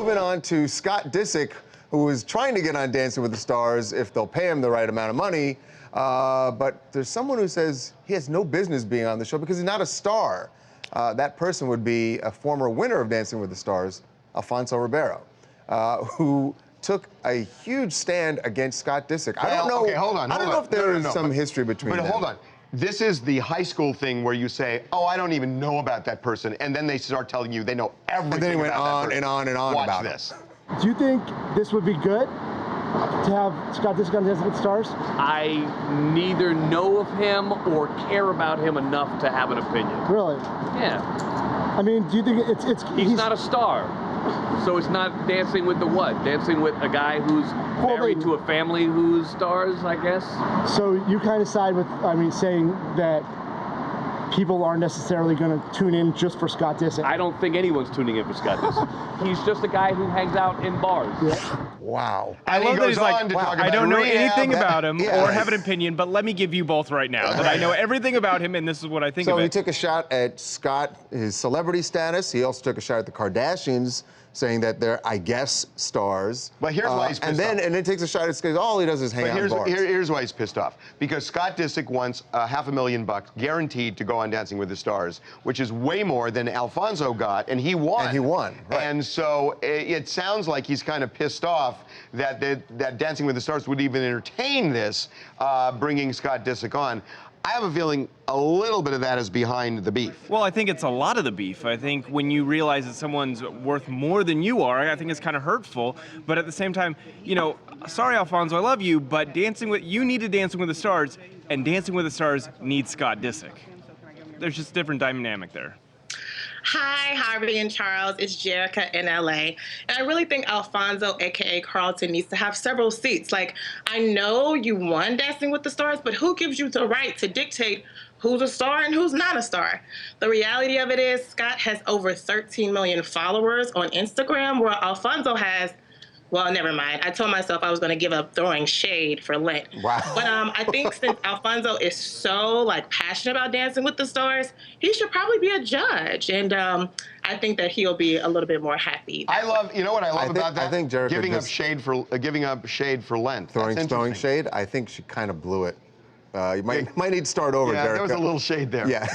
moving on to Scott Disick, who is trying to get on Dancing with the Stars if they'll pay him the right amount of money. But there's someone who says he has no business being on the show because he's not a star. That person would be a former winner of Dancing with the Stars, Alfonso Ribeiro, who took a huge stand against Scott Disick. I don't know. Okay, hold on. I don't know if there is some history between them. But hold on. This is the high school thing where you say, "Oh, I don't even know about that person," and then they start telling you they know everything. And then he went about on that and on and on Watch about this. Do you think this would be good to have Scott Disick on Dancing with the Stars? I neither know of him or care about him enough to have an opinion. Really? Yeah. I mean, do you think He's not a star. So it's not Dancing with the what? Dancing with a guy who's married to a family who's stars, I guess? So you kind of side with, I mean, saying that people aren't necessarily going to tune in just for Scott Disick. I don't think anyone's tuning in for Scott Disick. He's just a guy who hangs out in bars. Yeah. Wow. I love that he's like, I don't know anything about him yeah. or have an opinion, but let me give you both right now. That I know everything about him, and this is what I think of it. So he took a shot at Scott, his celebrity status. He also took a shot at the Kardashians, saying that they're, I guess, stars. But here's why he's pissed off. And then takes a shot at Scott. All he does is hang out in bars. Here's why he's pissed off. Because Scott Disick wants $500,000 guaranteed to go on Dancing with the Stars, which is way more than Alfonso got, and he won. And he won, right. And so it sounds like he's kind of pissed off that that Dancing with the Stars would even entertain this, bringing Scott Disick on. I have a feeling a little bit of that is behind the beef. Well, I think it's a lot of the beef. I think when you realize that someone's worth more than you are, I think it's kind of hurtful. But at the same time, you know, sorry, Alfonso, I love you, but you needed Dancing with the Stars, and Dancing with the Stars needs Scott Disick. There's just a different dynamic there. Hi, Harvey and Charles. It's Jerica in LA. And I really think Alfonso, aka Carlton, needs to have several seats. Like, I know you won Dancing with the Stars, but who gives you the right to dictate who's a star and who's not a star? The reality of it is Scott has over 13 million followers on Instagram, where Alfonso has, well, never mind. I told myself I was going to give up throwing shade for Lent. Wow. But I think since Alfonso is so passionate about Dancing with the Stars, he should probably be a judge. And I think that he'll be a little bit more happy. You know what I love about that? I think Jerica giving up shade for Lent. Throwing shade. I think she kind of blew it. You might need to start over, Yeah, Jerica. there was a little shade there. Yeah.